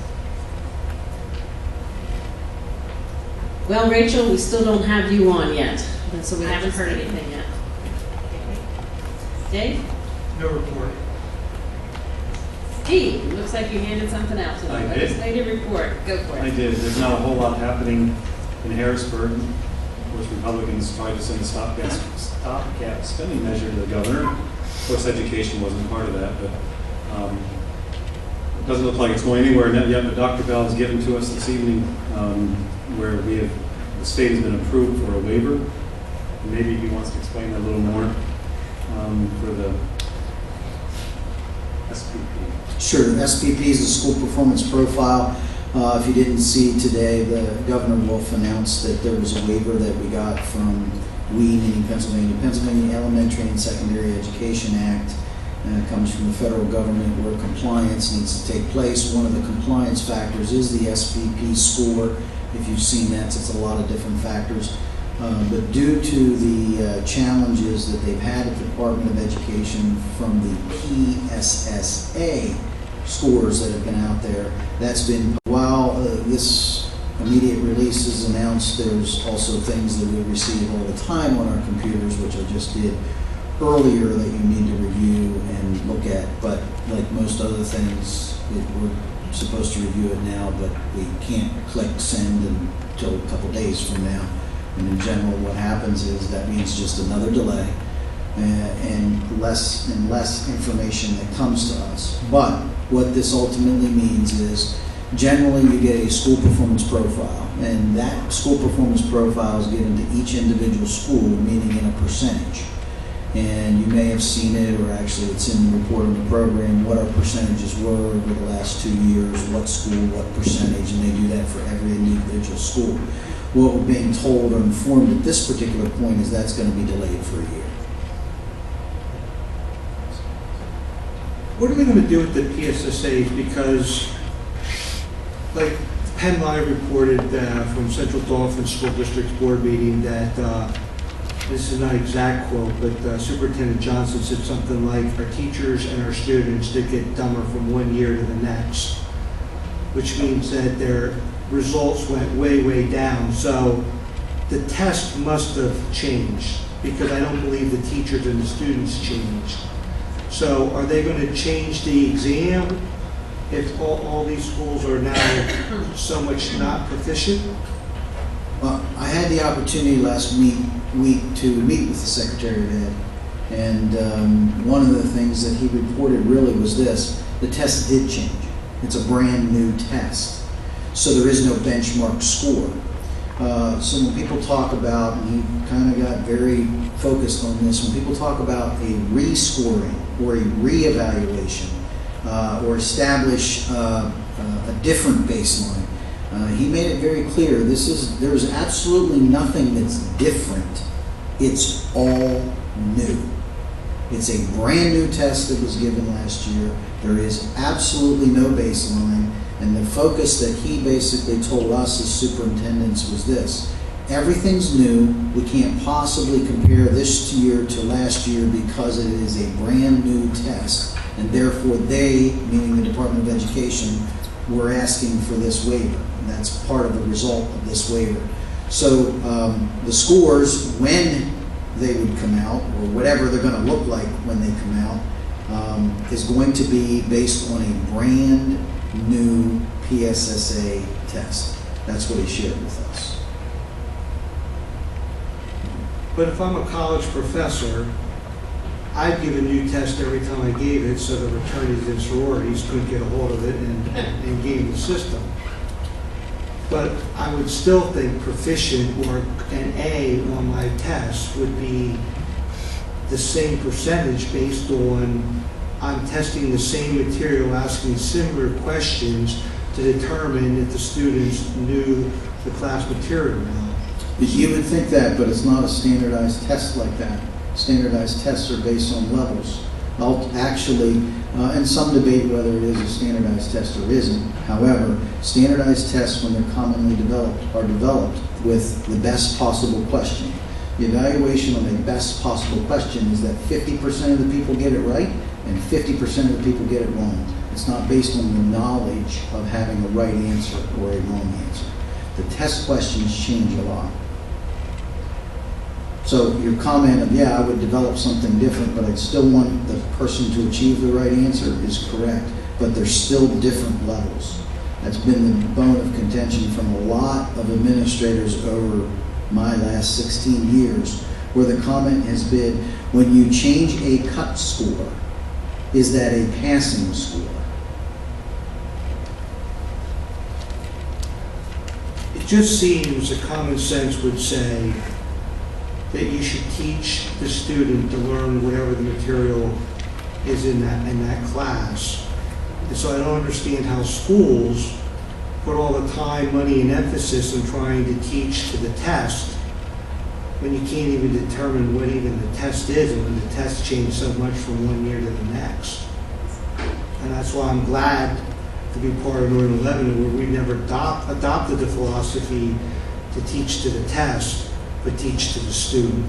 Well, Rachel, we still don't have you on yet, and so we haven't heard anything yet. Dave? No report. Steve, looks like you handed something out to the I did. legislative report. Go for it. I did. There's not a whole lot happening in Harrisburg. Of course, Republicans tried to send a stopgap spending measure to the governor. Of course, education wasn't part of that, but it doesn't look like it's going anywhere yet. But Dr. Bell has given to us this evening where the state has been approved for a waiver. And maybe he wants to explain that a little more for the SPP. Sure, the SPP is the school performance profile. If you didn't see today, the Governor Wolf announced that there was a waiver that we got from WE, meaning Pennsylvania Elementary and Secondary Education Act. It comes from the federal government where compliance needs to take place. One of the compliance factors is the SPP score. If you've seen that, it's a lot of different factors. But due to the challenges that they've had at the Department of Education from the PSSA scores that have been out there, that's been, while this immediate release is announced, there's also things that we receive all the time on our computers, which I just did earlier, that you need to review and look at. But like most other things, we're supposed to review it now, but we can't click send until a couple days from now. And in general, what happens is that means just another delay and less information that comes to us. But what this ultimately means is generally you get a school performance profile, and that school performance profile is given to each individual school, meaning in a percentage. And you may have seen it, or actually it's in the report of the program, what our percentages were over the last 2 years, what school, what percentage, and they do that for every individual school. What we're being told or informed at this particular point is that's going to be delayed for a year. what are they going to do with the PSSAs? Because, like, Penn Live reported from Central Dauphin School District's board meeting that, this is not exact quote, but Superintendent Johnson said something like, our teachers and our students did get dumber from one year to the next, which means that their results went way, way down. So the test must have changed, because I don't believe the teachers and the students changed. So are they going to change the exam if all these schools are now so much not proficient? Well, I had the opportunity last week to meet with the Secretary of Ed, and one of the things that he reported really was this: the test did change. It's a brand new test, so there is no benchmark score. So when people talk about, and he kind of got very focused on this, when people talk about a rescoring or a reevaluation or establish a different baseline, he made it very clear there's absolutely nothing that's different. It's all new. It's a brand new test that was given last year. There is absolutely no baseline. And the focus that he basically told us as superintendents was this: everything's new. We can't possibly compare this year to last year because it is a brand new test. And therefore they, meaning the Department of Education, were asking for this waiver. And that's part of the result of this waiver. So the scores, when they would come out, or whatever they're going to look like when they come out, is going to be based on a brand new PSSA test. That's what he shared with us. But if I'm a college professor, I'd give a new test every time I gave it, so the fraternities and sororities couldn't get a hold of it and game the system. But I would still think proficient or an A on my test would be the same percentage based on I'm testing the same material, asking similar questions to determine if the students knew the class material now. You would think that, but it's not a standardized test like that. Standardized tests are based on levels. Actually, and some debate whether it is a standardized test or isn't. However, standardized tests, when they're commonly developed, are developed with the best possible question. The evaluation on the best possible question is that 50% of the people get it right and 50% of the people get it wrong. It's not based on the knowledge of having a right answer or a wrong answer. The test questions change a lot. So your comment of, yeah, I would develop something different, but I'd still want the person to achieve the right answer is correct, but there's still different levels. That's been the bone of contention from a lot of administrators over my last 16 years, where the comment has been, when you change a cut score, is that a passing score? It just seems that common sense would say that you should teach the student to learn whatever the material is in that class. And so I don't understand how schools put all the time, money, and emphasis in trying to teach to the test when you can't even determine what even the test is, and when the test changed so much from one year to the next. And that's why I'm glad to be part of Northern Lebanon, where we never adopted the philosophy to teach to the test, but teach to the student.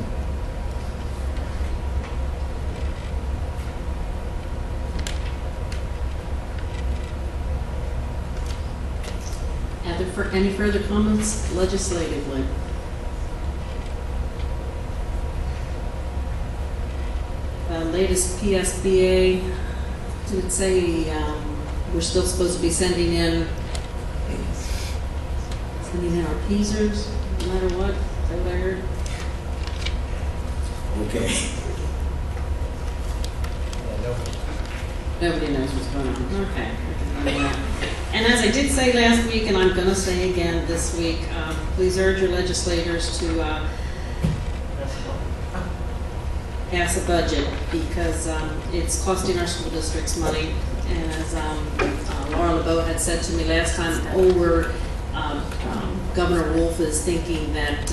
Any further comments legislatively? Latest PSBA, did it say we're still supposed to be sending in our PSERs, no matter what? Is that what I heard? Okay. Nobody knows what's going on. Okay. And as I did say last week, and I'm going to say again this week, please urge your legislators to pass a budget, because it's costing our school districts money. And as Laura LeBeau had said to me last time, Governor Wolf is thinking that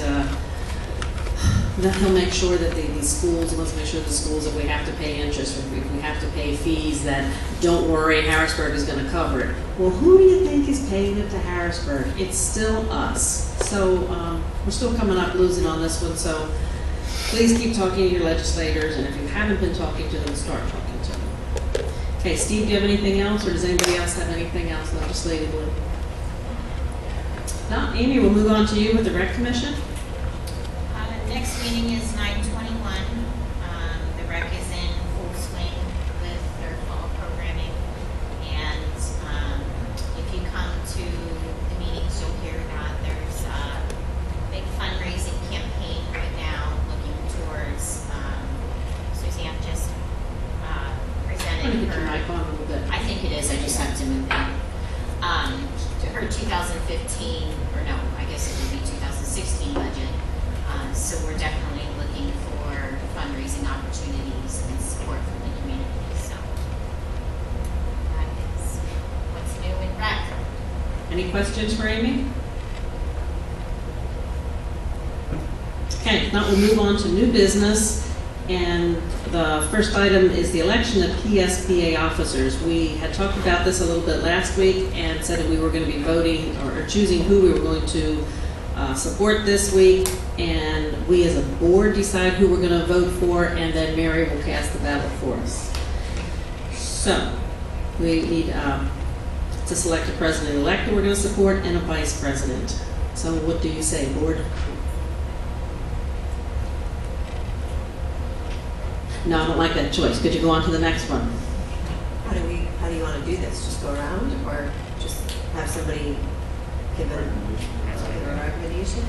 that he'll make sure that these schools, he wants to make sure the schools, if we have to pay interest, or if we have to pay fees, that don't worry, Harrisburg is gonna cover it. Well, who do you think is paying it to Harrisburg? It's still us. So, we're still coming up losing on this one, so please keep talking to your legislators, and if you haven't been talking to them, start talking to them. Okay, Steve, do you have anything else, or does anybody else have anything else legislatively? No, Amy, we'll move on to you with the Rec Commission. Next meeting is 9/21. The rec is in full swing with their fall programming. And if you come to the meetings, you'll hear that there's a big fundraising campaign right now looking towards, Suzanne just presented Put your mic on a little bit. I think it is, I just have to move it. Her 2015, or no, I guess it would be 2016 budget. So we're definitely looking for fundraising opportunities and support from the community. So that is what's new in rec. Any questions for Amy? Okay, if not, we'll move on to new business. And the first item is the election of PSBA officers. We had talked about this a little bit last week and said that we were going to be voting or choosing who we were going to support this week. And we as a board decide who we're going to vote for, and then Mary will cast the ballot for us. So we need to select a president-elect that we're going to support and a vice president. So what do you say, board? No, I don't like that choice. Could you go on to the next one? How do you want to do this? Just go around, or just have somebody give a recommendation?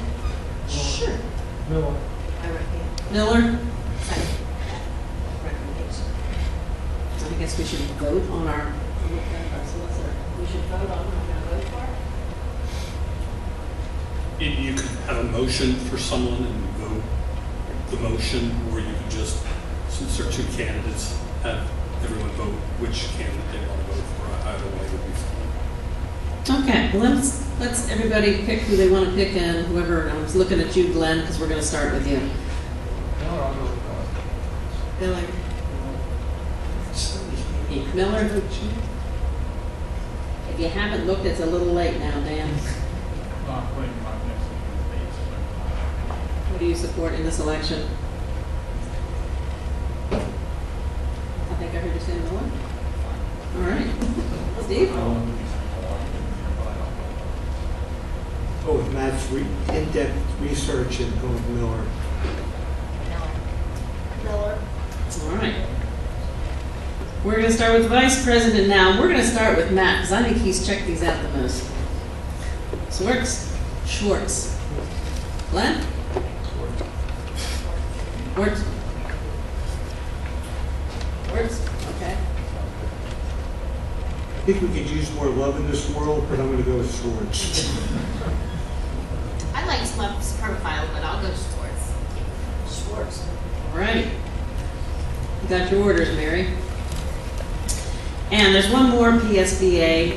Sure. Miller. I recommend. Miller? Second. Recommendation. I guess we should vote on our solicitor. We should vote on who we're going to vote for. You could have a motion for someone and vote the motion, or you could just, since there are two candidates, have everyone vote which candidate they want to vote for. Either way would be fine. Okay, well, let's everybody pick who they want to pick, and whoever, I was looking at you, Glenn, because we're going to start with you. Miller. Miller? If you haven't looked, it's a little late now, Dan. Who do you support in this election? I think I heard you say Miller. All right. Steve? Go with Matt's in-depth research and go with Miller. Miller. All right. We're going to start with the vice president now. We're going to start with Matt, because I think he's checked these out the most. Schwartz. Glenn? Schwartz. Okay. I think we could use more love in this world, but I'm going to go with Schwartz. I like Slove's profile, but I'll go Schwartz. Schwartz. All right. You got your orders, Mary. And there's one more PSBA.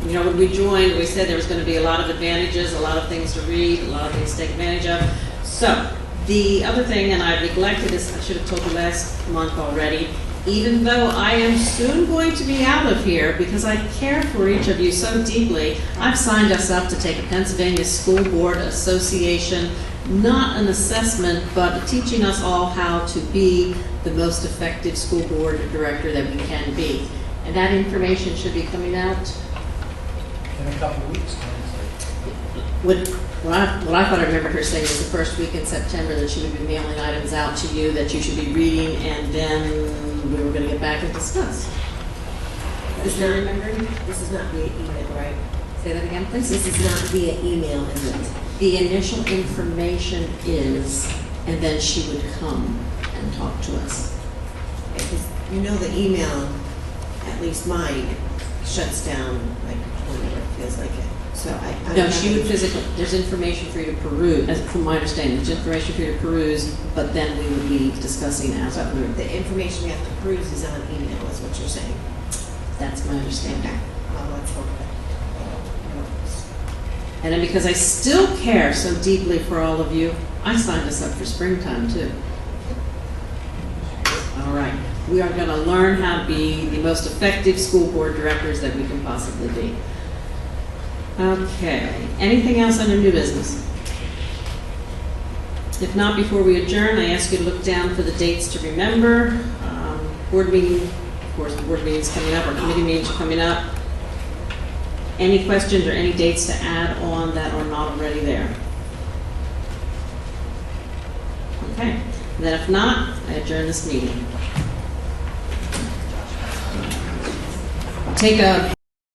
You know, when we joined, we said there was going to be a lot of advantages, a lot of things to read, a lot of things to take advantage of. So, the other thing, and I've neglected this, I should have told you last month already, even though I am soon going to be out of here because I care for each of you so deeply, I've signed us up to take a Pennsylvania School Board Association, not an assessment, but teaching us all how to be the most effective school board director that we can be. And that information should be coming out in a couple of weeks. What I thought I remembered her saying was the first week in September that she would be mailing items out to you that you should be reading, and then we were going to get back and discuss. This is not remembering? This is not via email, right? Say that again, please. This is not via email, is it? The initial information is, and then she would come and talk to us. Because you know the email, at least mine, shuts down like whenever it feels like it. So I No, she would physically, there's information for you to peruse, as from my understanding, there's information for you to peruse, but then we would be discussing as a group. The information we have to peruse is on email, is what you're saying. That's my understanding. Okay. Well, let's hope that. And then because I still care so deeply for all of you, I signed us up for springtime too. All right. We are going to learn how to be the most effective school board directors that we can possibly be. Okay. Anything else under new business? If not, before we adjourn, I ask you to look down for the dates to remember. Board meeting, of course, the board meeting's coming up, our committee meetings are coming up. Any questions or any dates to add on that are not already there? Okay. Then if not, I adjourn this meeting. Take a